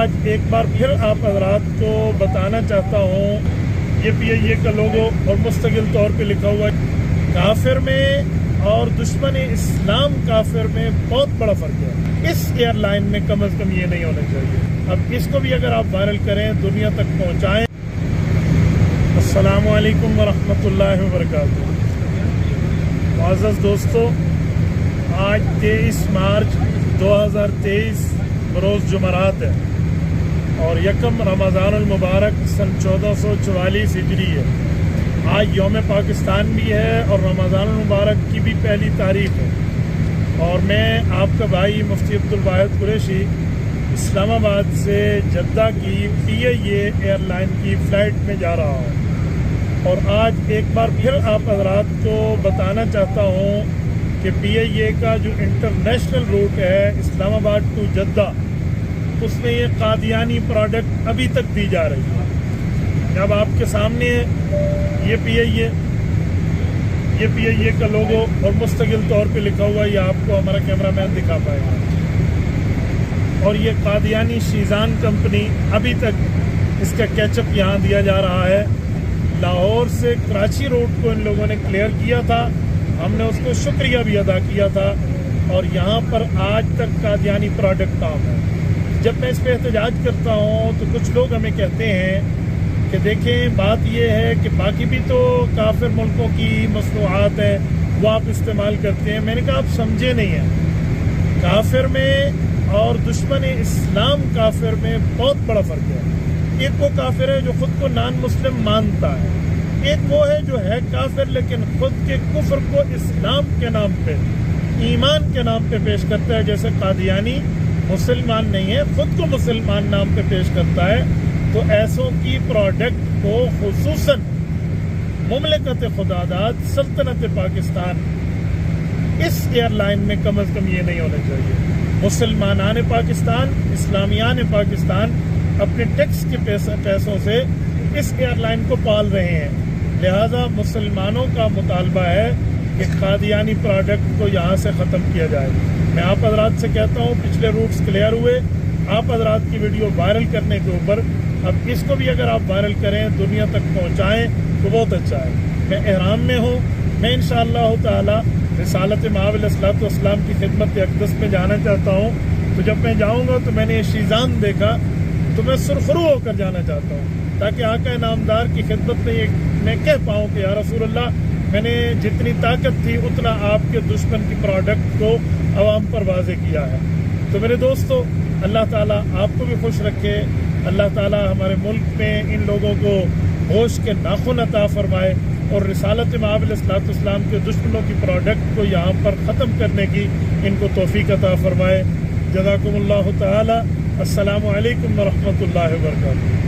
آج ایک بار پھر آپ حضرات کو بتانا چاہتا ہوں، یہ PIA کا لوگو اور مستقل طور پہ لکھا ہوا ہے، کافر میں اور دشمن اسلام کافر میں بہت بڑا فرق ہے۔ اس ایئر لائن میں کم از کم یہ نہیں ہونا چاہیے۔ اب اس کو بھی اگر آپ وائرل کریں، دنیا تک پہنچائیں۔ السلام علیکم ورحمۃ اللہ وبرکاتہ۔ معزز دوستو، آج 23 مارچ 2023 بروز جمعرات ہے اور یکم رمضان المبارک سن 1444 ہجری ہے۔ آج یوم پاکستان بھی ہے اور رمضان المبارک کی بھی پہلی تاریخ ہے، اور میں آپ کا بھائی مفتی عبدالواحد قریشی اسلام آباد سے جدہ کی PIA ایئر لائن کی فلائٹ میں جا رہا ہوں، اور آج ایک بار پھر آپ حضرات کو بتانا چاہتا ہوں کہ PIA کا جو انٹرنیشنل روٹ ہے اسلام آباد ٹو جدہ، اس میں یہ قادیانی پروڈکٹ ابھی تک دی جا رہی ہے۔ جب آپ کے سامنے یہ PIA کا لوگو اور مستقل طور پہ لکھا ہوا ہے، یہ آپ کو ہمارا کیمرہ مین دکھا پائے گا، اور یہ قادیانی شیزان کمپنی ابھی تک اس کا کیچ اپ یہاں دیا جا رہا ہے۔ لاہور سے کراچی روڈ کو ان لوگوں نے کلیئر کیا تھا، ہم نے اس کو شکریہ بھی ادا کیا تھا، اور یہاں پر آج تک قادیانی پروڈکٹ کام ہے۔ جب میں اس پہ احتجاج کرتا ہوں تو کچھ لوگ ہمیں کہتے ہیں کہ دیکھیں بات یہ ہے کہ باقی بھی تو کافر ملکوں کی مصنوعات ہیں، وہ آپ استعمال کرتے ہیں۔ میں نے کہا آپ سمجھے نہیں ہیں، کافر میں اور دشمن اسلام کافر میں بہت بڑا فرق ہے۔ ایک وہ کافر ہے جو خود کو نان مسلم مانتا ہے، ایک وہ ہے جو ہے کافر لیکن خود کے کفر کو اسلام کے نام پہ، ایمان کے نام پہ پیش کرتا ہے۔ جیسے قادیانی مسلمان نہیں ہے، خود کو مسلمان نام پہ پیش کرتا ہے، تو ایسوں کی پروڈکٹ کو خصوصاً مملکت خداداد سلطنت پاکستان اس ایئر لائن میں کم از کم یہ نہیں ہونا چاہیے۔ مسلمانان پاکستان، اسلامیان پاکستان اپنے ٹیکس کے پیسوں سے اس ایئر لائن کو پال رہے ہیں، لہذا مسلمانوں کا مطالبہ ہے کہ قادیانی پروڈکٹ کو یہاں سے ختم کیا جائے۔ میں آپ حضرات سے کہتا ہوں پچھلے روٹس کلیئر ہوئے، آپ حضرات کی ویڈیو وائرل کرنے کے اوپر اب اس کو بھی اگر آپ وائرل کریں، دنیا تک پہنچائیں تو بہت اچھا ہے۔ میں احرام میں ہوں، میں انشاءاللہ تعالی رسالت مآب علیہ الصلوۃ والسلام کی خدمت اقدس میں جانا چاہتا ہوں، تو جب میں جاؤں گا تو میں نے یہ شیزان دیکھا تو میں سرخرو ہو کر جانا چاہتا ہوں، تاکہ آقا نامدار کی خدمت میں کہہ پاؤں کہ یا رسول اللہ، میں نے جتنی طاقت تھی اتنا آپ کے دشمن کی پروڈکٹ کو عوام پر واضح کیا ہے۔ تو میرے دوستو، اللہ تعالیٰ آپ کو بھی خوش رکھے، اللہ تعالیٰ ہمارے ملک میں ان لوگوں کو ہوش کے ناخن عطا فرمائے، اور رسالت مآب علیہ الصلوۃ والسلام کے دشمنوں کی پروڈکٹ کو یہاں پر ختم کرنے کی ان کو توفیق عطا فرمائے۔ جزاکم اللہ تعالی۔ السلام علیکم ورحمۃ اللہ وبرکاتہ۔